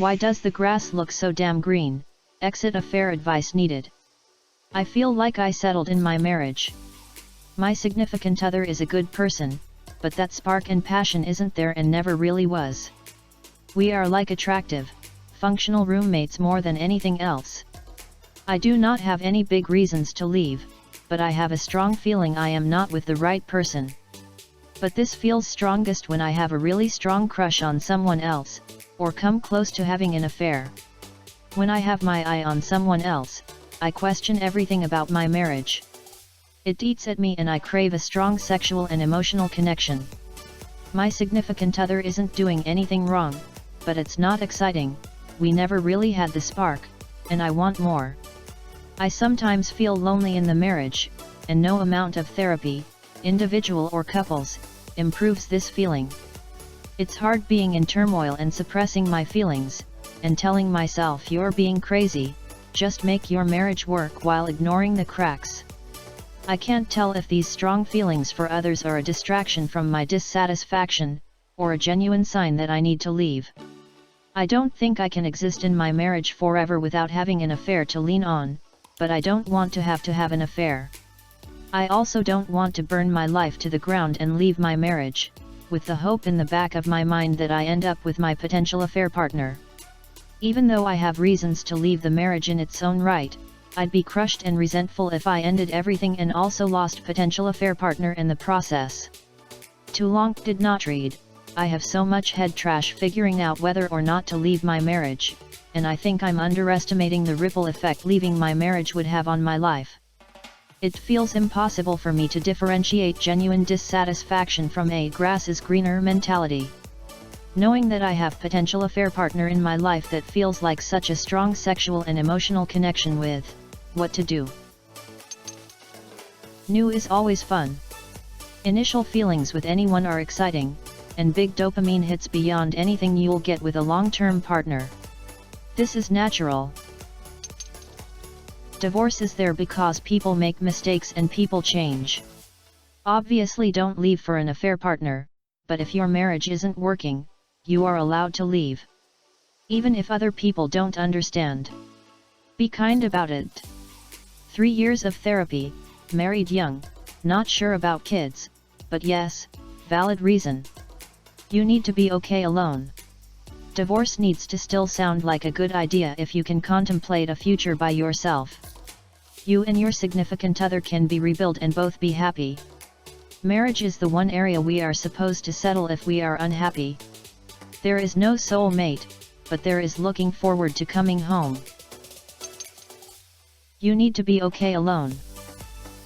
Why does the grass look so damn green? Exit affair advice needed. I feel like I settled in my marriage. My significant other is a good person, but that spark and passion isn't there and never really was. We are like attractive, functional roommates more than anything else. I do not have any big reasons to leave, but I have a strong feeling I am not with the right person. But this feels strongest when I have a really strong crush on someone else, or come close to having an affair. When I have my eye on someone else, I question everything about my marriage. It eats at me and I crave a strong sexual and emotional connection. My significant other isn't doing anything wrong, but it's not exciting, we never really had the spark, and I want more. I sometimes feel lonely in the marriage, and no amount of therapy, individual or couples, improves this feeling. It's hard being in turmoil and suppressing my feelings, and telling myself you're being crazy, just make your marriage work while ignoring the cracks. I can't tell if these strong feelings for others are a distraction from my dissatisfaction, or a genuine sign that I need to leave. I don't think I can exist in my marriage forever without having an affair to lean on, but I don't want to have an affair. I also don't want to burn my life to the ground and leave my marriage, with the hope in the back of my mind that I end up with my potential affair partner. Even though I have reasons to leave the marriage in its own right, I'd be crushed and resentful if I ended everything and also lost potential affair partner in the process. Too long did not read. I have so much head trash figuring out whether or not to leave my marriage, and I think I'm underestimating the ripple effect leaving my marriage would have on my life. It feels impossible for me to differentiate genuine dissatisfaction from a grass is greener mentality. Knowing that I have potential affair partner in my life that feels like such a strong sexual and emotional connection with, what to do? New is always fun. Initial feelings with anyone are exciting, and big dopamine hits beyond anything you'll get with a long-term partner. This is natural. Divorce is there because people make mistakes and people change. Obviously don't leave for an affair partner, but if your marriage isn't working, you are allowed to leave. Even if other people don't understand. Be kind about it. 3 years of therapy, married young, not sure about kids, but yes, valid reason. You need to be okay alone. Divorce needs to still sound like a good idea if you can contemplate a future by yourself. You and your significant other can be rebuilt and both be happy. Marriage is the one area we are supposed to settle if we are unhappy. There is no soulmate, but there is looking forward to coming home. You need to be okay alone.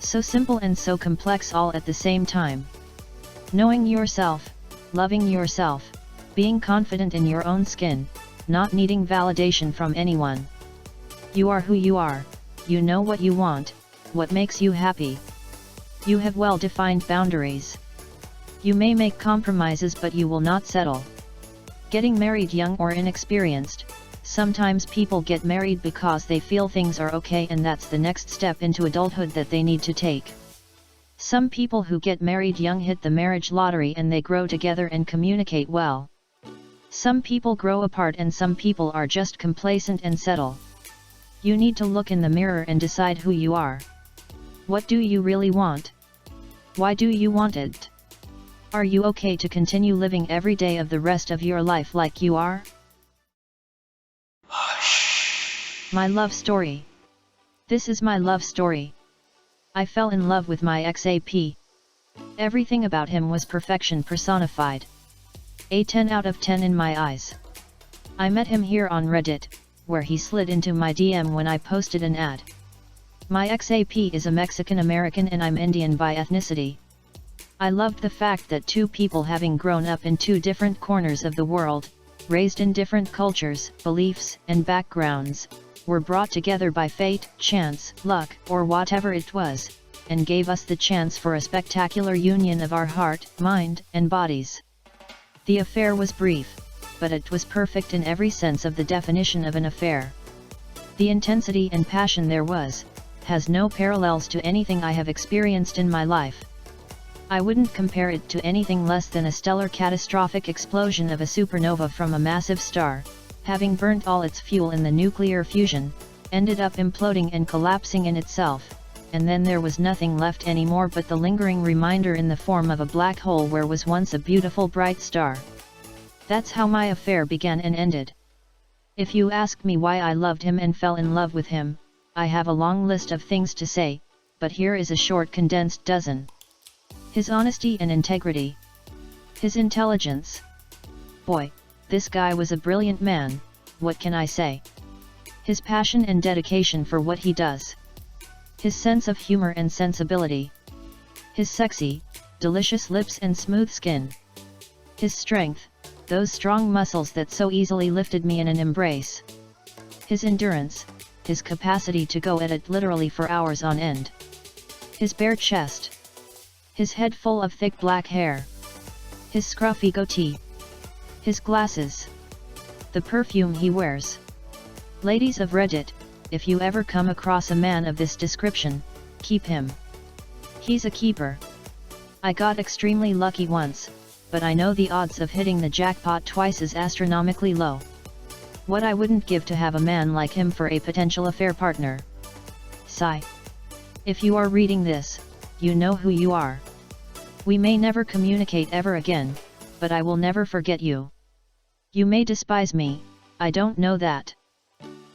So simple and so complex all at the same time. Knowing yourself, loving yourself, being confident in your own skin, not needing validation from anyone. You are who you are, you know what you want, what makes you happy. You have well-defined boundaries. You may make compromises but you will not settle. Getting married young or inexperienced, sometimes people get married because they feel things are okay and that's the next step into adulthood that they need to take. Some people who get married young hit the marriage lottery and they grow together and communicate well. Some people grow apart and some people are just complacent and settle. You need to look in the mirror and decide who you are. What do you really want? Why do you want it? Are you okay to continue living every day of the rest of your life like you are? Hush. My love story. This is my love story. I fell in love with my ex-AP. Everything about him was perfection personified. A 10 out of 10 in my eyes. I met him here on Reddit, where he slid into my DM when I posted an ad. My ex-AP is a Mexican American and I'm Indian by ethnicity. I loved the fact that two people having grown up in two different corners of the world, raised in different cultures, beliefs, and backgrounds, were brought together by fate, chance, luck, or whatever it was, and gave us the chance for a spectacular union of our heart, mind, and bodies. The affair was brief, but it was perfect in every sense of the definition of an affair. The intensity and passion there has no parallels to anything I have experienced in my life. I wouldn't compare it to anything less than a stellar catastrophic explosion of a supernova from a massive star, having burnt all its fuel in the nuclear fusion, ended up imploding and collapsing in itself, and then there was nothing left anymore but the lingering reminder in the form of a black hole where was once a beautiful bright star. That's how my affair began and ended. If you ask me why I loved him and fell in love with him, I have a long list of things to say, but here is a short condensed dozen. His honesty and integrity. His intelligence. Boy, this guy was a brilliant man, what can I say? His passion and dedication for what he does. His sense of humor and sensibility. His sexy, delicious lips and smooth skin. His strength, those strong muscles that so easily lifted me in an embrace. His endurance, his capacity to go at it literally for hours on end. His bare chest. His head full of thick black hair. His scruffy goatee. His glasses. The perfume he wears. Ladies of Reddit, if you ever come across a man of this description, keep him. He's a keeper. I got extremely lucky once, but I know the odds of hitting the jackpot twice is astronomically low. What I wouldn't give to have a man like him for a potential affair partner. Sigh. If you are reading this, you know who you are. We may never communicate ever again, but I will never forget you. You may despise me, I don't know that.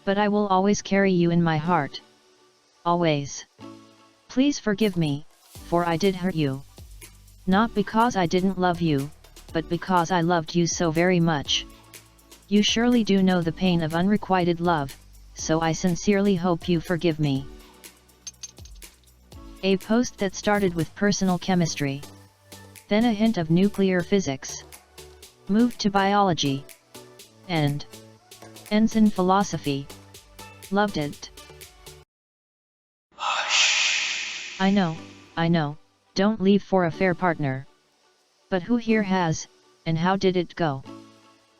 But I will always carry you in my heart. Always. Please forgive me, for I did hurt you. Not because I didn't love you, but because I loved you so very much. You surely do know the pain of unrequited love, so I sincerely hope you forgive me. A post that started with personal chemistry. Then a hint of nuclear physics. Moved to biology. And ends in philosophy. Loved it. Hush. I know, don't leave for affair partner. But who here has, and how did it go?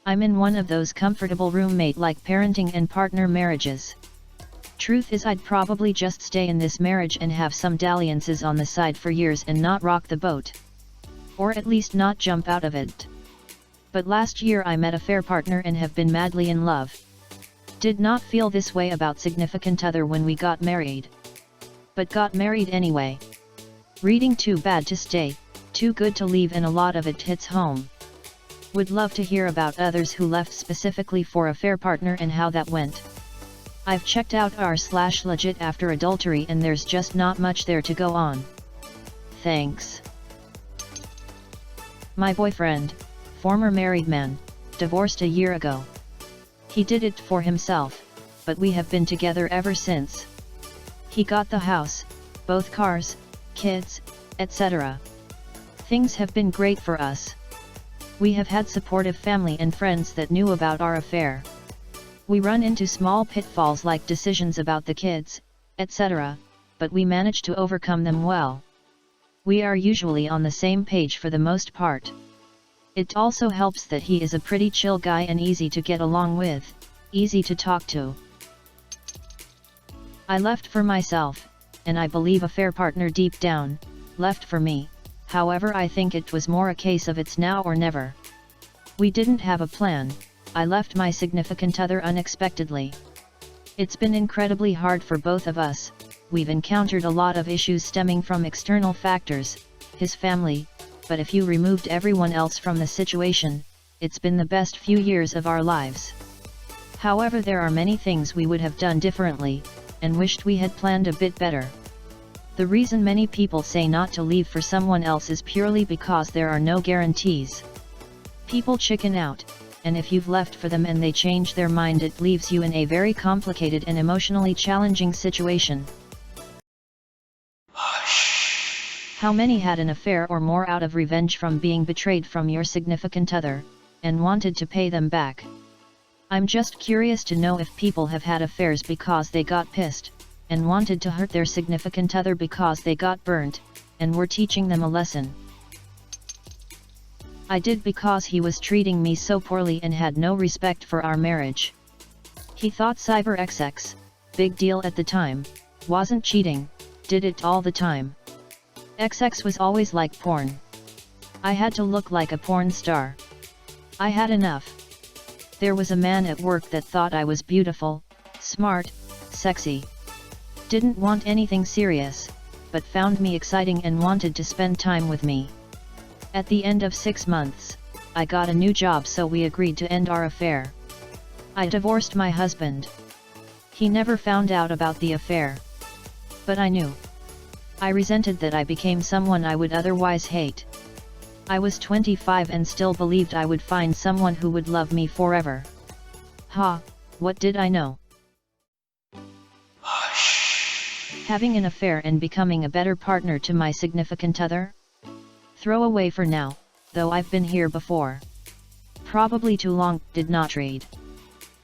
I'm in one of those comfortable roommate-like parenting and partner marriages. Truth is I'd probably just stay in this marriage and have some dalliances on the side for years and not rock the boat. Or at least not jump out of it. But last year I met a fair partner and have been madly in love. Did not feel this way about significant other when we got married. But got married anyway. Reading Too Bad to Stay, Too Good to Leave, and a lot of it hits home. Would love to hear about others who left specifically for a fair partner and how that went. I've checked out r/legit after adultery and there's just not much there to go on. Thanks. My boyfriend, former married man, divorced a year ago. He did it for himself, but we have been together ever since. He got the house, both cars, kids, etc. Things have been great for us. We have had supportive family and friends that knew about our affair. We run into small pitfalls like decisions about the kids, etc., but we manage to overcome them well. We are usually on the same page for the most part. It also helps that he is a pretty chill guy and easy to get along with, easy to talk to. I left for myself, and I believe a fair partner deep down, left for me. However, I think it was more a case of it's now or never. We didn't have a plan. I left my significant other unexpectedly. It's been incredibly hard for both of us. We've encountered a lot of issues stemming from external factors, his family, but if you removed everyone else from the situation, it's been the best few years of our lives. However, there are many things we would have done differently, and wished we had planned a bit better. The reason many people say not to leave for someone else is purely because there are no guarantees. People chicken out, and if you've left for them and they change their mind, it leaves you in a very complicated and emotionally challenging situation. How many had an affair or more out of revenge from being betrayed from your significant other, and wanted to pay them back? I'm just curious to know if people have had affairs because they got pissed, and wanted to hurt their significant other because they got burnt, and were teaching them a lesson. I did because he was treating me so poorly and had no respect for our marriage. He thought cyber XX, big deal at the time, wasn't cheating, did it all the time. XX was always like porn. I had to look like a porn star. I had enough. There was a man at work that thought I was beautiful, smart, sexy. Didn't want anything serious, but found me exciting and wanted to spend time with me. At the end of 6 months, I got a new job, so we agreed to end our affair. I divorced my husband. He never found out about the affair. But I knew. I resented that I became someone I would otherwise hate. I was 25 and still believed I would find someone who would love me forever. What did I know? Having an affair and becoming a better partner to my significant other? Throw away for now, though I've been here before. Probably too long, did not read.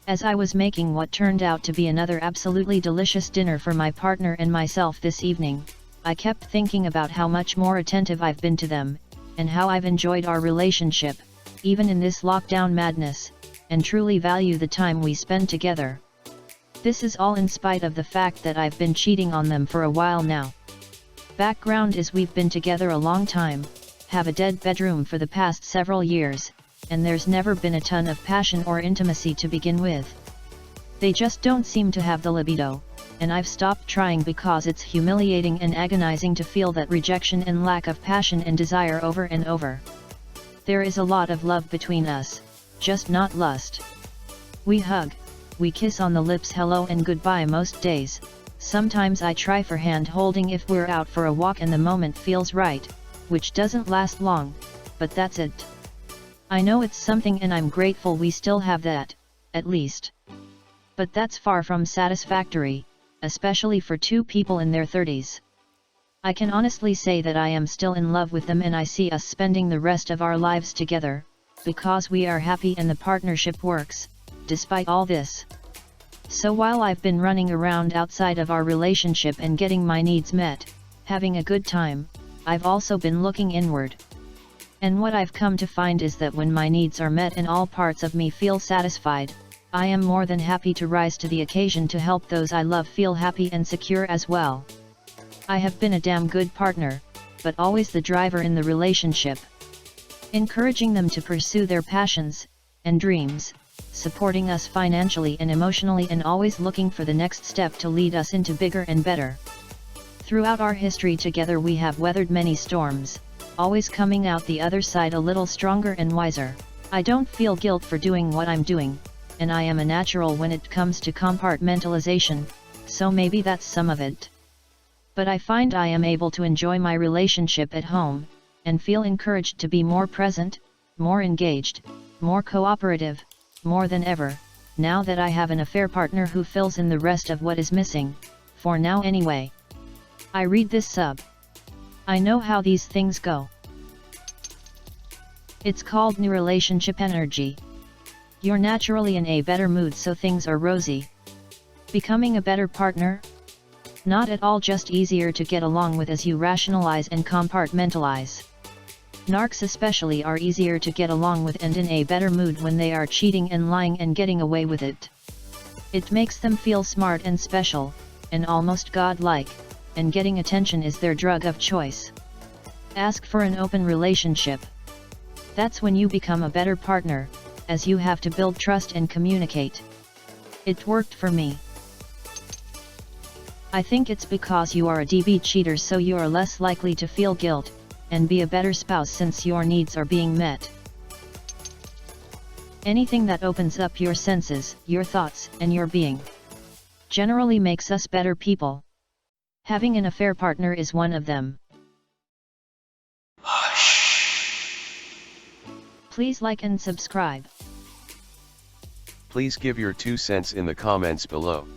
As I was making what turned out to be another absolutely delicious dinner for my partner and myself this evening, I kept thinking about how much more attentive I've been to them, and how I've enjoyed our relationship, even in this lockdown madness, and truly value the time we spend together. This is all in spite of the fact that I've been cheating on them for a while now. Background is we've been together a long time, have a dead bedroom for the past several years, and there's never been a ton of passion or intimacy to begin with. They just don't seem to have the libido, and I've stopped trying because it's humiliating and agonizing to feel that rejection and lack of passion and desire over and over. There is a lot of love between us, just not lust. We hug, we kiss on the lips, hello and goodbye most days. Sometimes I try for hand holding if we're out for a walk and the moment feels right, which doesn't last long, but that's it. I know it's something and I'm grateful we still have that, at least. But that's far from satisfactory, especially for two people in their 30s. I can honestly say that I am still in love with them and I see us spending the rest of our lives together, because we are happy and the partnership works, despite all this. So while I've been running around outside of our relationship and getting my needs met, having a good time, I've also been looking inward. And what I've come to find is that when my needs are met and all parts of me feel satisfied, I am more than happy to rise to the occasion to help those I love feel happy and secure as well. I have been a damn good partner, but always the driver in the relationship. Encouraging them to pursue their passions and dreams, supporting us financially and emotionally, and always looking for the next step to lead us into bigger and better. Throughout our history together we have weathered many storms, always coming out the other side a little stronger and wiser. I don't feel guilt for doing what I'm doing, and I am a natural when it comes to compartmentalization, so maybe that's some of it. But I find I am able to enjoy my relationship at home, and feel encouraged to be more present, more engaged, more cooperative, more than ever, now that I have an affair partner who fills in the rest of what is missing, for now anyway. I read this sub. I know how these things go. It's called new relationship energy. You're naturally in a better mood, so things are rosy. Becoming a better partner? Not at all, just easier to get along with as you rationalize and compartmentalize. Narcs especially are easier to get along with and in a better mood when they are cheating and lying and getting away with it. It makes them feel smart and special, and almost godlike, and getting attention is their drug of choice. Ask for an open relationship. That's when you become a better partner, as you have to build trust and communicate. It worked for me. I think it's because you are a DB cheater, so you are less likely to feel guilt, and be a better spouse since your needs are being met. Anything that opens up your senses, your thoughts, and your being, generally makes us better people. Having an affair partner is one of them. Please like and subscribe. Please give your 2 cents in the comments below.